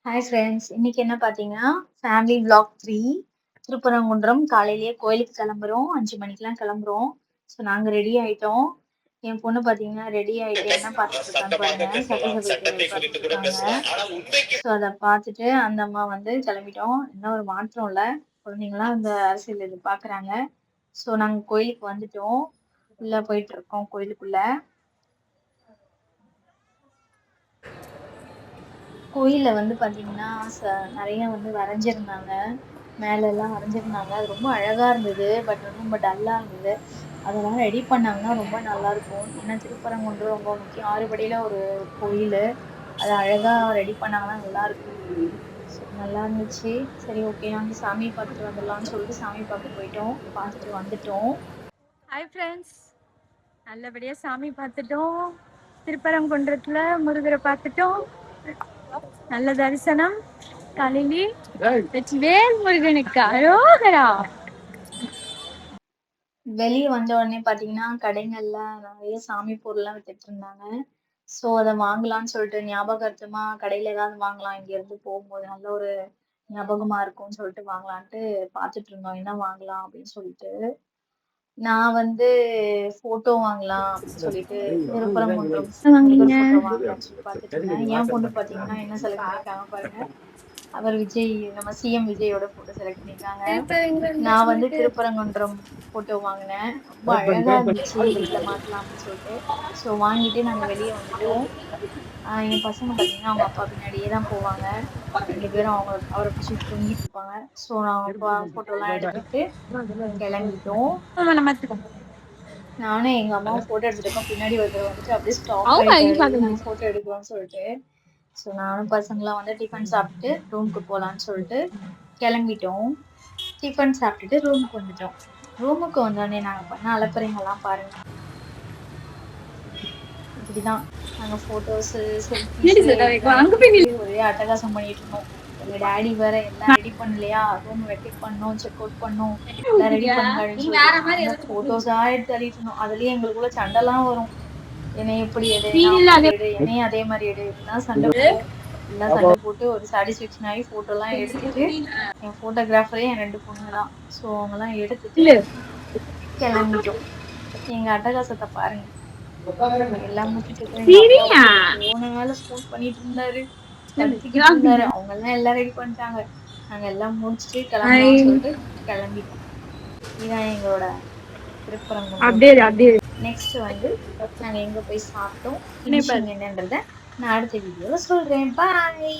Hi friends. இன்னைக்கு என்ன பார்த்தீங்கன்னா, ஃபேமிலி விளாக் 3 திருப்பரங்குன்றம். காலையிலேயே கோயிலுக்கு கிளம்புறோம். 5 மணிக்கெல்லாம் கிளம்புறோம். ஸோ நாங்க ரெடி ஆயிட்டோம். என் பொண்ணு பார்த்தீங்கன்னா, ரெடி ஆயிட்டு என்ன பார்த்துட்டு இருக்கான்னு பாருங்க. சட்டசபைக்கு பார்த்துட்டு இருக்காங்க. ஸோ அத பார்த்துட்டு அந்த அம்மா வந்து கிளம்பிட்டோம். என்ன ஒரு மாற்றம் இல்ல. குழந்தைங்கலாம் அந்த அரசியல் இது பார்க்குறாங்க. ஸோ நாங்க கோயிலுக்கு வந்துட்டோம். உள்ள போயிட்டு இருக்கோம் கோயிலுக்குள்ள. கோயில்ல வந்து பார்த்தீங்கன்னா, நெறைய வந்து வரைஞ்சிருந்தாங்க. மேலலாம் வரைஞ்சிருந்தாங்க. அது ரொம்ப அழகா இருந்தது. பட் வந்து ரொம்ப டல்லா இருந்தது. அதெல்லாம் ரெடி பண்ணாங்கன்னா ரொம்ப நல்லாருக்கும். ஏன்னா திருப்பரங்குன்றம் ரொம்ப முக்கியம். 6 படியில ஒரு கோயிலு. அத அழகா ரெடி பண்ணாங்கன்னா நல்லாருக்கும். ஸோ நல்லா இருந்துச்சு. சரி ஓகே நாங்க சாமிய பார்த்துட்டு வந்துடலாம்னு சொல்லிட்டு சாமி பார்க்க போயிட்டோம். பார்த்துட்டு வந்துட்டோம். ஹாய் ஃப்ரெண்ட்ஸ், நல்லபடியா சாமி பார்த்துட்டோம். திருப்பரங்குன்றத்துல முருகரை பார்த்துட்டோம். நல்ல தரிசனம். காலையிலே வெற்றிவேல் முருகனுக்கு அரோகரா. வெளிய வந்த உடனே பார்த்தீங்கன்னா, கடைகள்ல நெறைய சாமி பொருள்லாம் வித்துட்டு இருந்தாங்க. ஸோ அத வாங்கலாம்னு சொல்லிட்டு ஞாபகார்த்தமா கடையில ஏதாவது வாங்கலாம் இங்கேருந்து போகும்போது. நல்ல ஒரு ஞாபகமா இருக்கும்னு சொல்லிட்டு வாங்கலான்ட்டு பார்த்துட்டு இருந்தோம். என்ன வாங்கலாம் அப்படின்னு சொல்லிட்டு. நான் வந்து ஃபோட்டோ வாங்கலாம் அப்படின்னு சொல்லிட்டு திருப்பரங்குன்றம் முருகர் வாங்குனீங்க? ஃபோட்டோ வாங்கலாம்னு சொல்லி பார்த்துட்டு இருந்தேன். என் பொண்ணு பார்த்தீங்கன்னா என்ன செலக்ட் பண்ணியிருக்காங்க பாருங்க. அவர் விஜய் நம்ம சிஎம் விஜயோட ஃபோட்டோ செலக்ட் பண்ணியிருக்காங்க. நான் வந்து திருப்பரங்குன்றம் ஃபோட்டோ வாங்கினேன். ரொம்ப அழகா இருந்துச்சு. வீட்ல மாட்டலாம் அப்படின்னு சொல்லிட்டு. ஸோ வாங்கிட்டு நாங்க வெளிய வந்துட்டோம். என் பசங்க பார்த்தீங்கன்னா, அவங்க அப்பா பின்னாடியே தான் போவாங்க. 2 பேரும் அவர பிடிச்சிட்டு தொங்கிட்டு இருப்பாங்க. ஸோ நான் அப்பா ஃபோட்டோலாம் எடுத்துட்டு கிளம்பிட்டோம். நானும் எங்க அம்மாவும் ஃபோட்டோ எடுத்துட்டு இருக்கோம். பின்னாடி ஒருத்தர் வந்துட்டு அப்படியே ஸ்டாப் ஆயிட்டாரு. நாங்க ஃபோட்டோ எடுக்கிறோம்னு சொல்லிட்டு. ஸோ நானும் பசங்களாம் வந்து டிஃபன் சாப்பிட்டுட்டு ரூமுக்கு போலான்னு சொல்லிட்டு கிளம்பிட்டோம். டிஃபன் சாப்பிட்டுட்டு ரூமுக்கு வந்துட்டோம். ரூமுக்கு வந்தோடனே நாங்க பண்ண அலப்பறைங்கலாம் பாருங்க. இப்படிதான். நாங்க ஃபோட்டோஸு, செல்ஃபீஸு எல்லாம் எடுத்துக்கிட்டு ஒரே அட்டகாசம் பண்ணிட்டு இருந்தோம். எங்க டாடி வேற எல்லாம் ரெடி பண்ணலையா, ரூம் வெக்கேட் பண்ணோம், செக் அவுட் பண்ணோம், எல்லாம் ரெடி பண்ணுங்க அப்படின்னு சொல்லிட்டு நாங்க ஃபோட்டோஸா எடுத்து தள்ளிட்டு இருந்தோம். அதுலயும் எங்களுக்குள்ள சண்டைலாம் வரும். என்னைய இப்படி எடு, நான் அப்படி எடு, என்னையும் அதே மாதிரி எடு, இப்படிலாம் சண்டை போடுவோம். எல்லாம் சண்டை போட்டு ஒரு சாட்டிஸ்ஃபேக்ஷன் ஆகி ஃபோட்டோலாம் எடுத்துட்டு, என் ஃபோட்டோகிராஃபரே என் 2 பொண்ணுங்க தான். ஸோ அவங்கலாம் எடுத்துட்டு கிளம்பிட்டோம். எங்க அட்டகாசத்தை பாருங்க. எல்லாம் முடிச்சிட்டு அப்புறம் எங்க அப்பா வந்து போன மேல ஃபோன் பண்ணிட்டு இருந்தாரு. கத்திக்கிட்டு இருந்தாரு. அவங்க எல்லாம் ரெடி பண்ணிட்டாங்க. நாங்க எல்லாம் முடிச்சுட்டு கிளம்பலாம்னு சொல்லிட்டு கிளம்பிட்டோம். இதான் எங்களோட திருப்பரங்குன்றம் ட்ரிப். நெக்ஸ்ட் வந்து நாங்க எங்க போய் சாப்பிட்டோம், ஃபினிஷிங் என்னன்றத நான் அடுத்த வீடியோல சொல்றேன். பாய்.